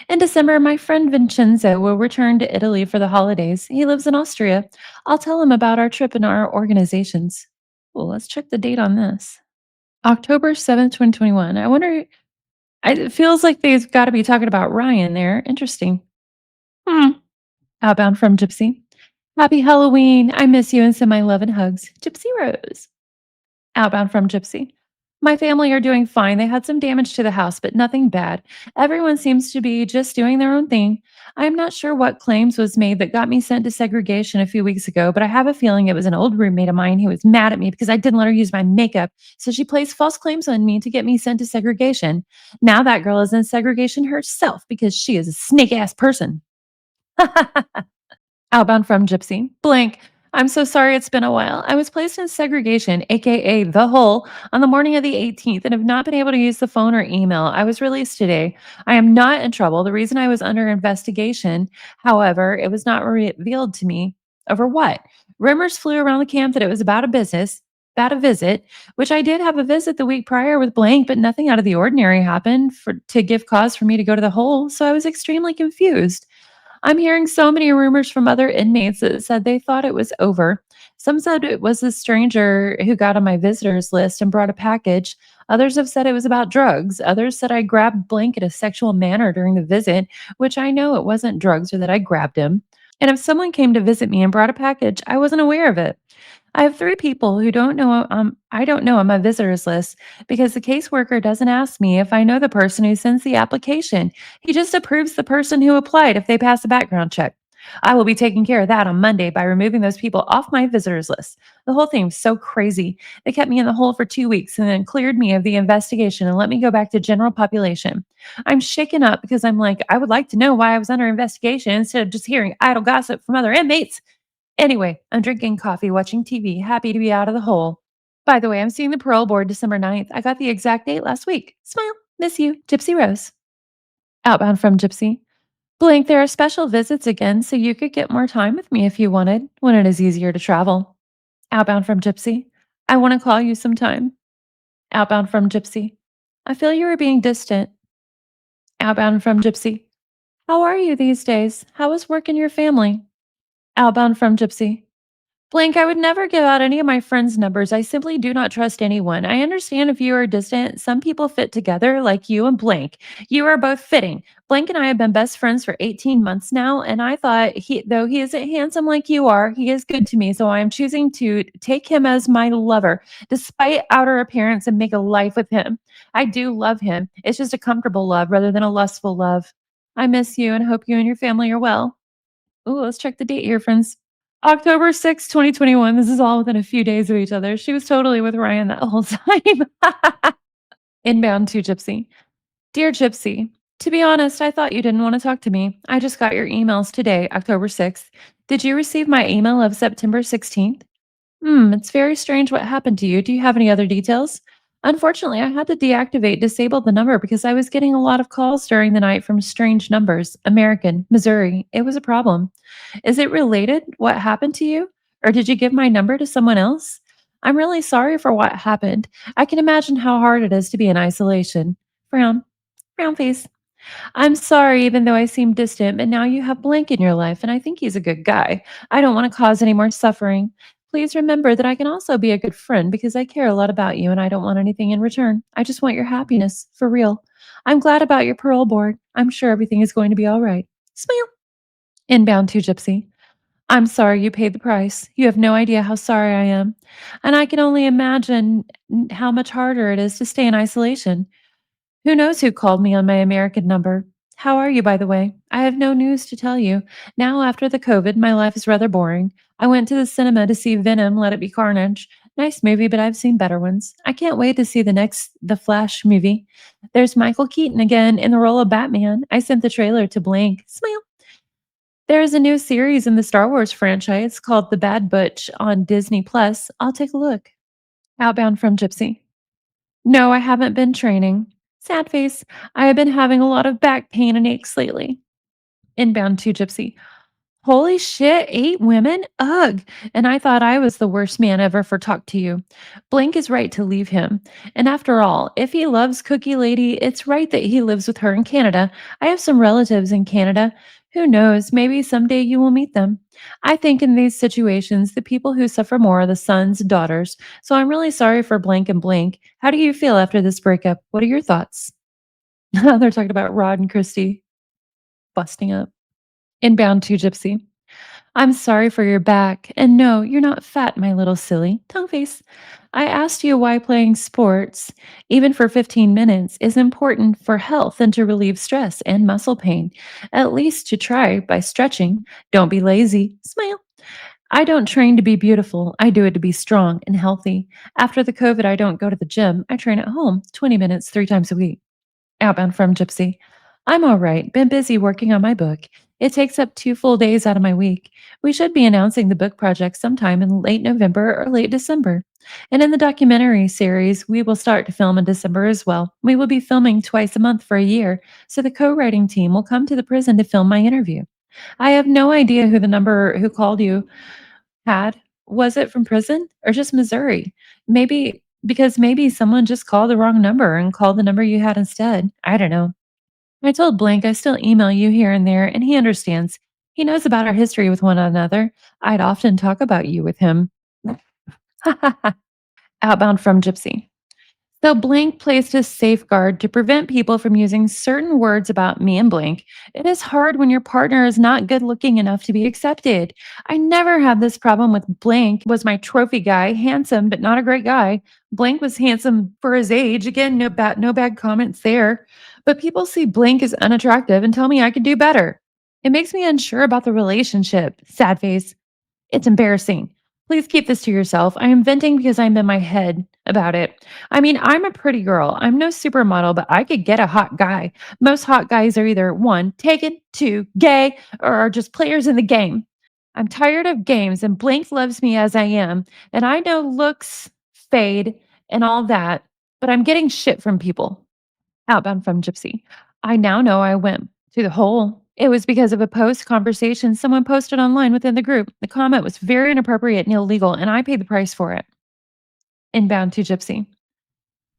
In December, my friend Vincenzo will return to Italy for the holidays. He lives in Austria. I'll tell him about our trip and our organizations. Well, let's check the date on this. October 7th, 2021. I wonder, it feels like they've got to be talking about Ryan there. Interesting. Hmm. Outbound from Gypsy. Happy Halloween. I miss you and send my love and hugs. Gypsy Rose. Outbound from Gypsy. My family are doing fine. They had some damage to the house, but nothing bad. Everyone seems to be just doing their own thing. I'm not sure what claims was made that got me sent to segregation a few weeks ago, but I have a feeling it was an old roommate of mine who was mad at me because I didn't let her use my makeup. So she placed false claims on me to get me sent to segregation. Now that girl is in segregation herself because she is a snake ass person. Outbound from Gypsy. Blank. I'm so sorry it's been a while. I was placed in segregation, aka the hole, on the morning of the 18th and have not been able to use the phone or email. I was released today. I am not in trouble. The reason I was under investigation, however, it was not revealed to me over what. Rumors flew around the camp that it was about a visit, which I did have a visit the week prior with Blank, but nothing out of the ordinary happened to give cause for me to go to the hole. So I was extremely confused. I'm hearing so many rumors from other inmates that said they thought it was over. Some said it was a stranger who got on my visitors list and brought a package. Others have said it was about drugs. Others said I grabbed Blank in a sexual manner during the visit, which I know it wasn't drugs or that I grabbed him. And if someone came to visit me and brought a package, I wasn't aware of it. I have 3 people who don't know I don't know on my visitors list because the caseworker doesn't ask me if I know the person who sends the application. He just approves the person who applied if they pass a background check. I will be taking care of that on Monday by removing those people off my visitors list. The whole thing was so crazy. They kept me in the hole for 2 weeks and then cleared me of the investigation and let me go back to general population. I'm shaken up because I'm like, I would like to know why I was under investigation instead of just hearing idle gossip from other inmates. Anyway, I'm drinking coffee, watching TV, happy to be out of the hole. By the way, I'm seeing the parole board December 9th. I got the exact date last week. Smile. Miss you, Gypsy Rose. Outbound from Gypsy. Blink, there are special visits again, so you could get more time with me if you wanted, when it is easier to travel. Outbound from Gypsy. I want to call you sometime. Outbound from Gypsy. I feel you were being distant. Outbound from Gypsy. How are you these days? How is work in your family? Outbound from Gypsy. Blank, I would never give out any of my friends' numbers. I simply do not trust anyone. I understand if you are distant, some people fit together, like you and Blank. You are both fitting. Blank and I have been best friends for 18 months now, and I thought though he isn't handsome like you are, he is good to me. So I am choosing to take him as my lover, despite outer appearance, and make a life with him. I do love him. It's just a comfortable love rather than a lustful love. I miss you and hope you and your family are well. Ooh, let's check the date here, friends. October 6th, 2021. This is all within a few days of each other. She was totally with Ryan that whole time. Inbound to Gypsy. Dear Gypsy, to be honest, I thought you didn't want to talk to me. I just got your emails today, October 6th. Did you receive my email of September 16th? It's very strange what happened to you. Do you have any other details? Unfortunately, I had to disable the number because I was getting a lot of calls during the night from strange numbers. American, Missouri. It was a problem. Is it related? What happened to you? Or did you give my number to someone else? I'm really sorry for what happened. I can imagine how hard it is to be in isolation. Frown. Frown face. I'm sorry, even though I seem distant, but now you have Blank in your life, and I think he's a good guy. I don't want to cause any more suffering. Please remember that I can also be a good friend because I care a lot about you and I don't want anything in return. I just want your happiness, for real. I'm glad about your parole board. I'm sure everything is going to be all right. Smile. Inbound to Gypsy. I'm sorry you paid the price. You have no idea how sorry I am. And I can only imagine how much harder it is to stay in isolation. Who knows who called me on my American number? How are you, by the way? I have no news to tell you. Now, after the COVID, my life is rather boring. I went to the cinema to see Venom, Let It Be Carnage. Nice movie, but I've seen better ones. I can't wait to see the next The Flash movie. There's Michael Keaton again in the role of Batman. I sent the trailer to Blank. Smile. There is a new series in the Star Wars franchise called The Bad Butch on Disney Plus. I'll take a look. Outbound from Gypsy. No, I haven't been training. Sad face. I have been having a lot of back pain and aches lately. Inbound to Gypsy. Holy shit, 8 women? Ugh. And I thought I was the worst man ever for talk to you. Blink is right to leave him. And after all, if he loves Cookie Lady, it's right that he lives with her in Canada. I have some relatives in Canada. Who knows? Maybe someday you will meet them. I think in these situations, the people who suffer more are the sons and daughters. So I'm really sorry for Blank and Blink. How do you feel after this breakup? What are your thoughts? They're talking about Rod and Christy busting up. Inbound to Gypsy. I'm sorry for your back. And no, you're not fat, my little silly. Tongue face. I asked you why playing sports, even for 15 minutes, is important for health and to relieve stress and muscle pain. At least to try by stretching. Don't be lazy. Smile. I don't train to be beautiful. I do it to be strong and healthy. After the COVID, I don't go to the gym. I train at home 20 minutes 3 times a week. Outbound from Gypsy. I'm all right. Been busy working on my book. It takes up 2 full days out of my week. We should be announcing the book project sometime in late November or late December. And in the documentary series, we will start to film in December as well. We will be filming twice a month for a year, so the co writing team will come to the prison to film my interview. I have no idea who the number who called you had. Was it from prison or just Missouri? Maybe because maybe someone just called the wrong number and called the number you had instead. I don't know. I told Blank I still email you here and there, and he understands. He knows about our history with one another. I'd often talk about you with him. Outbound from Gypsy. So Blank placed a safeguard to prevent people from using certain words about me and Blank. It is hard when your partner is not good looking enough to be accepted. I never had this problem with Blank was my trophy guy, handsome but not a great guy. Blank was handsome for his age. Again, no bad comments there. But people see Blank as unattractive and tell me I can do better. It makes me unsure about the relationship. Sad face. It's embarrassing. Please keep this to yourself. I am venting because I'm in my head about it. I mean, I'm a pretty girl. I'm no supermodel, but I could get a hot guy. Most hot guys are either one, taken, two, gay, or are just players in the game. I'm tired of games, and Blank loves me as I am. And I know looks fade and all that, but I'm getting shit from people. Outbound from Gypsy. I now know I went to the hole. It was because of a post conversation someone posted online within the group. The comment was very inappropriate and illegal, and I paid the price for it. Inbound to Gypsy.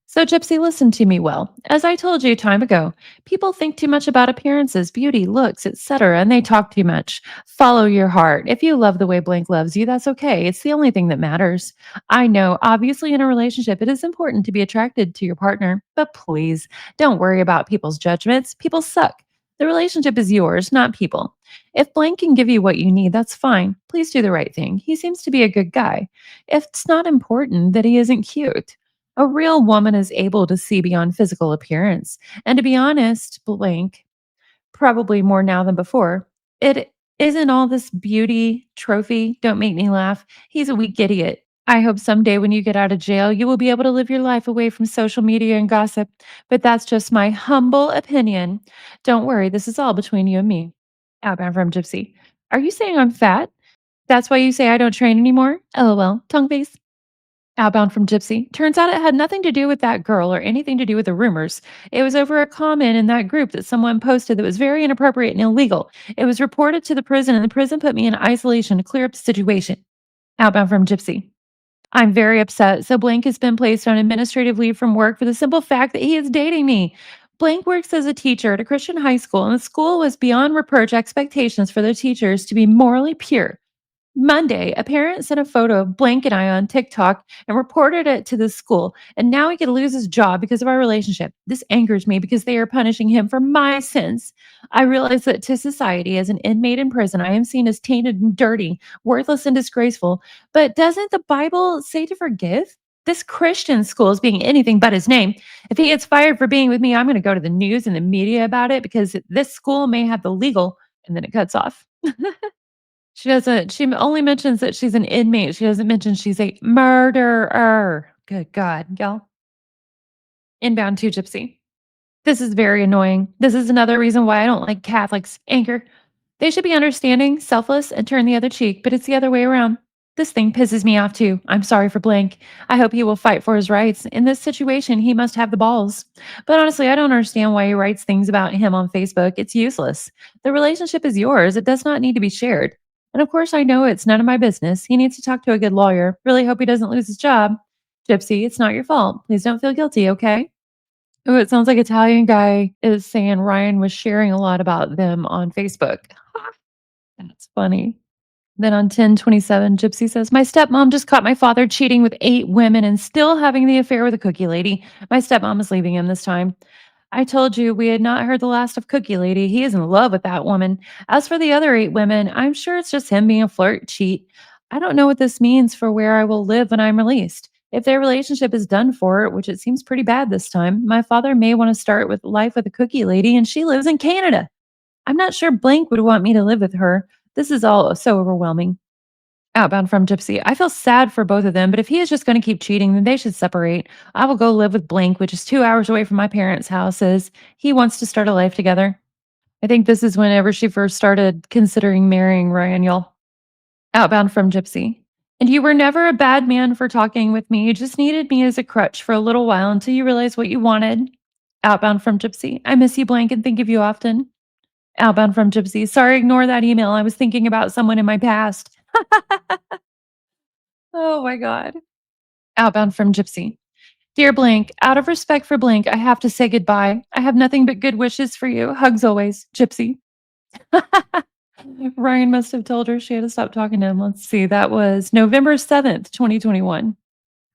So, Gypsy, listen to me well. As I told you time ago, people think too much about appearances, beauty, looks, etc., and they talk too much. Follow your heart. If you love the way Blank loves you, that's okay. It's the only thing that matters. I know, obviously, in a relationship, it is important to be attracted to your partner, but please don't worry about people's judgments. People suck. The relationship is yours, not people. If Blank can give you what you need, that's fine. Please do the right thing. He seems to be a good guy. If it's not important that he isn't cute, a real woman is able to see beyond physical appearance. And to be honest, Blank, probably more now than before, it isn't all this beauty trophy. Don't make me laugh. He's a weak idiot. I hope someday when you get out of jail, you will be able to live your life away from social media and gossip. But that's just my humble opinion. Don't worry, this is all between you and me. Outbound from Gypsy. Are you saying I'm fat? That's why you say I don't train anymore? LOL. Tongue face. Outbound from Gypsy. Turns out it had nothing to do with that girl or anything to do with the rumors. It was over a comment in that group that someone posted that was very inappropriate and illegal. It was reported to the prison, and the prison put me in isolation to clear up the situation. Outbound from Gypsy. I'm very upset. So Blank has been placed on administrative leave from work for the simple fact that he is dating me. Blank works as a teacher at a Christian high school, and the school was beyond reproach expectations for their teachers to be morally pure. Monday, a parent sent a photo of Blank and I on TikTok and reported it to the school. And now he could lose his job because of our relationship. This angers me because they are punishing him for my sins. I realize that to society, as an inmate in prison, I am seen as tainted and dirty, worthless and disgraceful. But doesn't the Bible say to forgive? This Christian school is being anything but his name. If he gets fired for being with me, I'm going to go to the news and the media about it because this school may have the legal, and then it cuts off. She only mentions that she's an inmate. She doesn't mention she's a murderer. Good God, y'all. Inbound to Gypsy. This is very annoying. This is another reason why I don't like Catholics. Anchor. They should be understanding, selfless, and turn the other cheek, but it's the other way around. This thing pisses me off too. I'm sorry for Blank. I hope he will fight for his rights. In this situation, he must have the balls. But honestly, I don't understand why he writes things about him on Facebook. It's useless. The relationship is yours. It does not need to be shared. And of course, I know it's none of my business. He needs to talk to a good lawyer. Really hope he doesn't lose his job. Gypsy, it's not your fault. Please don't feel guilty, okay? Oh, it sounds like Italian guy is saying Ryan was sharing a lot about them on Facebook. That's funny. Then on 10/27, Gypsy says, "My stepmom just caught my father cheating with 8 women and still having the affair with a cookie lady. My stepmom is leaving him this time. I told you we had not heard the last of Cookie Lady. He is in love with that woman. As for the other 8 women, I'm sure it's just him being a flirt cheat. I don't know what this means for where I will live when I'm released. If their relationship is done for, which it seems pretty bad this time, my father may want to start with life with a Cookie Lady and she lives in Canada. I'm not sure Blank would want me to live with her. This is all so overwhelming." Outbound from Gypsy. "I feel sad for both of them, but if he is just going to keep cheating, then they should separate. I will go live with Blank, which is 2 hours away from my parents' houses. He wants to start a life together." I think this is whenever she first started considering marrying Ryan, y'all. Outbound from Gypsy. "And you were never a bad man for talking with me. You just needed me as a crutch for a little while until you realized what you wanted." Outbound from Gypsy. "I miss you, Blank, and think of you often." Outbound from Gypsy. "Sorry, ignore that email. I was thinking about someone in my past." Oh my God. Outbound from Gypsy. "Dear Blank, out of respect for Blank, I have to say goodbye. I have nothing but good wishes for you. Hugs always, Gypsy." Ryan must have told her she had to stop talking to him. Let's see. That was November 7th, 2021.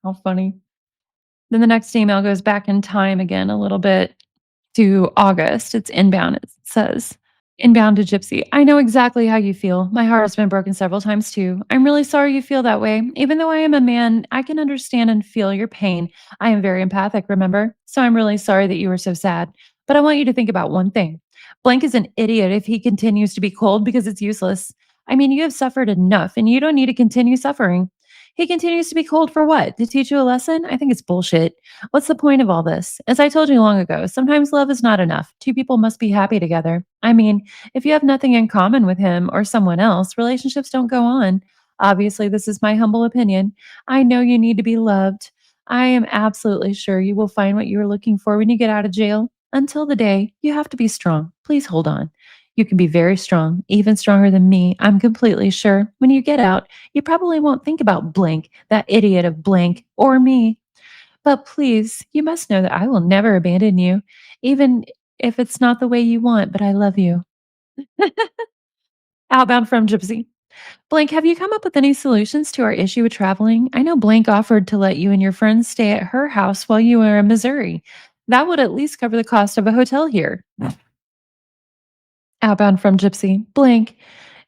How funny. Then the next email goes back in time again a little bit to August. It's inbound. It says, "Inbound to Gypsy. I know exactly how you feel. My heart has been broken several times too. I'm really sorry you feel that way. Even though I am a man, I can understand and feel your pain. I am very empathic, remember? So I'm really sorry that you were so sad. But I want you to think about one thing. Blank is an idiot if he continues to be cold because it's useless. I mean, you have suffered enough and you don't need to continue suffering. He continues to be cold for what? To teach you a lesson? I think it's bullshit. What's the point of all this? As I told you long ago, sometimes love is not enough. Two people must be happy together. I mean, if you have nothing in common with him or someone else, relationships don't go on. Obviously, this is my humble opinion. I know you need to be loved. I am absolutely sure you will find what you are looking for when you get out of jail. Until the day, you have to be strong. Please hold on. You can be very strong, even stronger than me. I'm completely sure. When you get out, you probably won't think about Blank, that idiot of Blank, or me. But please, you must know that I will never abandon you, even if it's not the way you want, but I love you." Outbound from Gypsy. "Blank, have you come up with any solutions to our issue with traveling? I know Blank offered to let you and your friends stay at her house while you were in Missouri. That would at least cover the cost of a hotel here." Outbound from Gypsy. "Blank,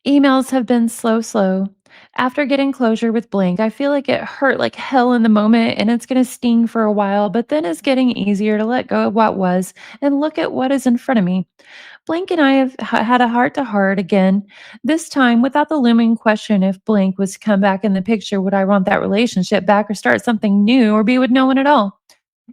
emails have been slow. After getting closure with Blank, I feel like it hurt like hell in the moment and it's going to sting for a while, but then it's getting easier to let go of what was and look at what is in front of me. Blank and I have had a heart to heart again, this time without the looming question if Blank was to come back in the picture, would I want that relationship back or start something new or be with no one at all?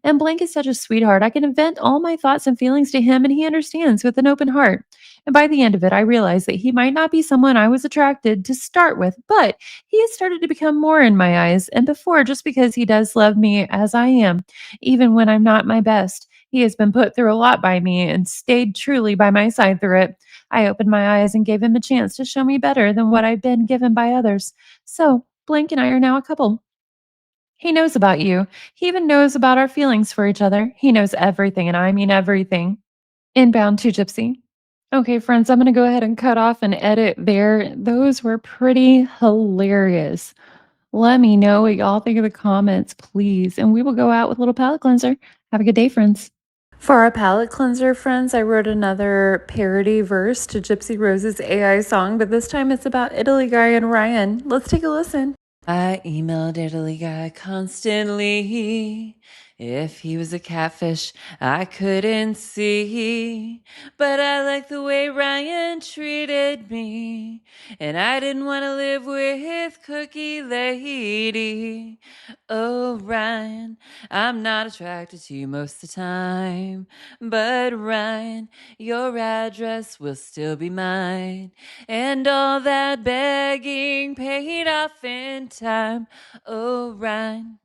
And Blank is such a sweetheart. I can vent all my thoughts and feelings to him, and he understands with an open heart. And by the end of it, I realized that he might not be someone I was attracted to start with, but he has started to become more in my eyes. And before, just because he does love me as I am, even when I'm not my best, he has been put through a lot by me and stayed truly by my side through it. I opened my eyes and gave him a chance to show me better than what I've been given by others. So, Blank and I are now a couple. He knows about you. He even knows about our feelings for each other. He knows everything, and I mean everything. Inbound to Gypsy. Okay, friends, I'm going to go ahead and cut off and edit there. Those were pretty hilarious. Let me know what y'all think of the comments, please. And we will go out with a little palate cleanser. Have a good day, friends. For our palate cleanser, friends, I wrote another parody verse to Gypsy Rose's AI song, but this time it's about Italy Guy and Ryan. Let's take a listen. I emailed Italy guy constantly. If he was a catfish, I couldn't see. But I like the way Ryan treated me. And I didn't want to live with Cookie Lady. Oh, Ryan, I'm not attracted to you most of the time. But Ryan, your address will still be mine. And all that begging paid off in time. Oh, Ryan,